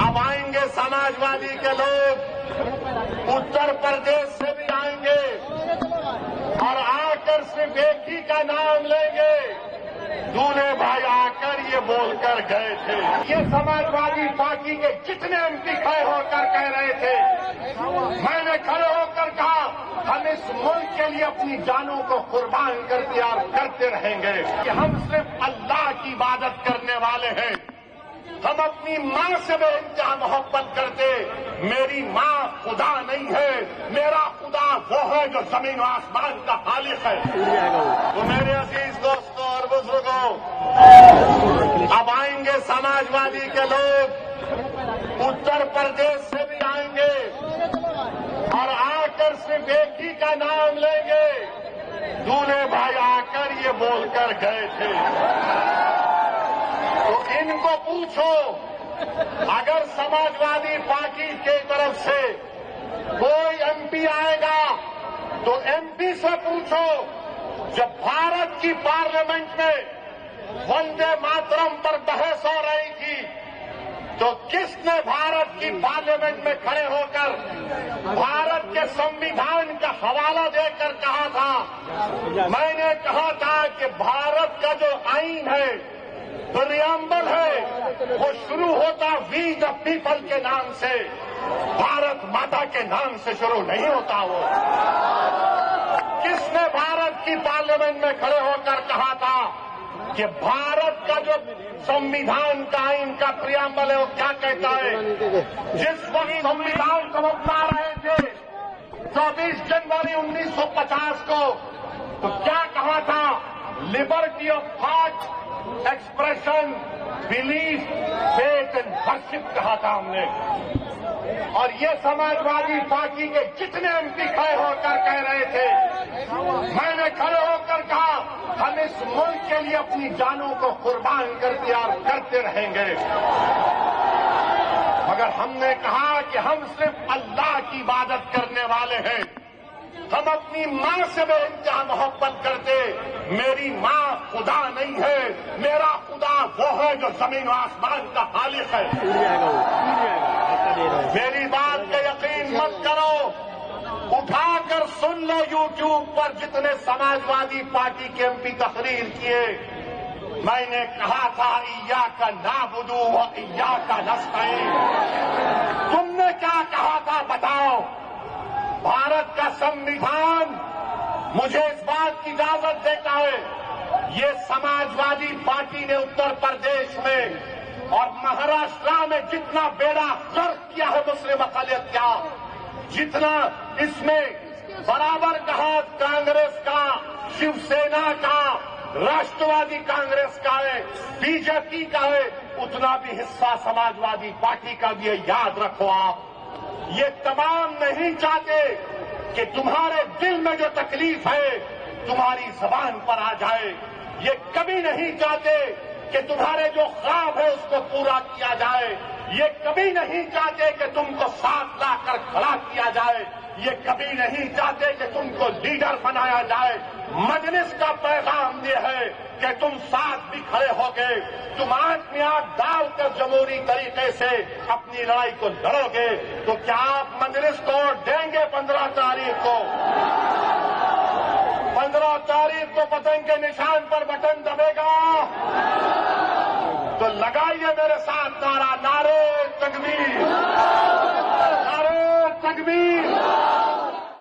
اب آئیں گے سماجوادی کے لوگ، اتر پردیش سے بھی آئیں گے اور آ کر صرف ایک ہی کا نام لیں گے، دولہے بھائی آ کر یہ بول کر گئے تھے۔ یہ سماجوادی پارٹی کے جتنے ایم پی کھڑے ہو کر کہہ رہے تھے، میں نے کھڑے ہو کر کہا ہم اس ملک کے لیے اپنی جانوں کو قربان کر دیا اور کرتے رہیں گے کہ ہم صرف اللہ کی عبادت کرنے والے ہیں۔ ہم اپنی ماں سے بے انتہا محبت کرتے، میری ماں خدا نہیں ہے، میرا خدا وہ ہے جو زمین و آسمان کا خالق ہے۔ تو میرے عزیز دوستوں اور بزرگوں، اب آئیں گے سماجوادی کے لوگ، اتر پردیش سے بھی آئیں گے اور آ کر صرف ایک ہی کا نام لیں گے، دولہے بھائی آ کر یہ بول کر گئے تھے۔ تو ان کو پوچھو، اگر سماجوادی پارٹی کی طرف سے کوئی ایم پی آئے گا تو ایم پی سے پوچھو، جب بھارت کی پارلیمنٹ میں وندے ماترم پر بحث ہو رہی تھی تو کس نے بھارت کی پارلیمنٹ میں کھڑے ہو کر بھارت کے سمویدھان کا حوالہ دے کر کہا تھا؟ میں نے کہا تھا کہ بھارت کا جو آئین ہے، پریامبل ہے، وہ شروع ہوتا وی دا پیپل کے نام سے، بھارت ماتا کے نام سے شروع نہیں ہوتا۔ وہ کس نے بھارت کی پارلیمنٹ میں کھڑے ہو کر کہا تھا کہ بھارت کا جو سمویدھان کا آئین کا پریامبل ہے وہ کیا کہتا ہے؟ جس وقت سمویدھان کو اپنا رہے تھے 24 جنوری 1950 کو، تو کیا کہا تھا؟ Liberty of thought, expression, belief, faith and worship کہا تھا ہم نے۔ اور یہ سماجوادی پارٹی کے جتنے ایم پی کھڑے ہو کر کہہ رہے تھے، میں نے کھڑے ہو کر کہا ہم اس ملک کے لیے اپنی جانوں کو قربان کر دیا اور کرتے رہیں گے، مگر ہم نے کہا کہ ہم صرف اللہ کی عبادت کرنے والے ہیں۔ ہم اپنی ماں سے بے انتہا محبت کرتے، میری ماں خدا نہیں ہے، میرا خدا وہ ہے جو زمین و آسمان کا خالق ہے۔ میری بات کا یقین مت کرو، اٹھا کر سن لو یوٹیوب پر جتنے سماجوادی پارٹی کے ایم پی تقریر کیے۔ میں نے کہا تھا ایاک نعبد و ایاک نستعین۔ تم نے کیا کہا تھا بتاؤ؟ بھارت کا سمویدھان مجھے اس بات کی اجازت دیتا ہے، یہ سماجوادی پارٹی نے اتر پردیش میں اور مہاراشٹر میں جتنا بیڑا غرق کیا ہے مسلم اقلیت کا، جتنا اس میں برابر کا ہاتھ کانگریس کا، شیو سینا کا، راشٹروادی کانگریس کا ہے، بی جے پی کا ہے، اتنا بھی حصہ سماجوادی پارٹی کا بھی ہے۔ یاد رکھو، آپ یہ تمام نہیں چاہتے کہ تمہارے دل میں جو تکلیف ہے تمہاری زبان پر آ جائے، یہ کبھی نہیں چاہتے کہ تمہارے جو خواب ہے اس کو پورا کیا جائے، یہ کبھی نہیں چاہتے کہ تم کو ساتھ لا کر کھڑا کیا جائے، یہ کبھی نہیں چاہتے کہ تم کو لیڈر بنایا جائے۔ مجلس کا پیغام یہ ہے کہ تم ساتھ بھی کھڑے ہو گئے، تم آنکھ میں آنکھ ڈال کر جمہوری طریقے سے اپنی لڑائی کو لڑو گے، تو کیا آپ مجلس کو دیں گے 15 تاریخ کو؟ 15 تاریخ کو پتنگ کے نشان پر بٹن دبے گا، تو لگائیے میرے ساتھ نعرہ، نعرے تکبیر، نعرے تکبیر۔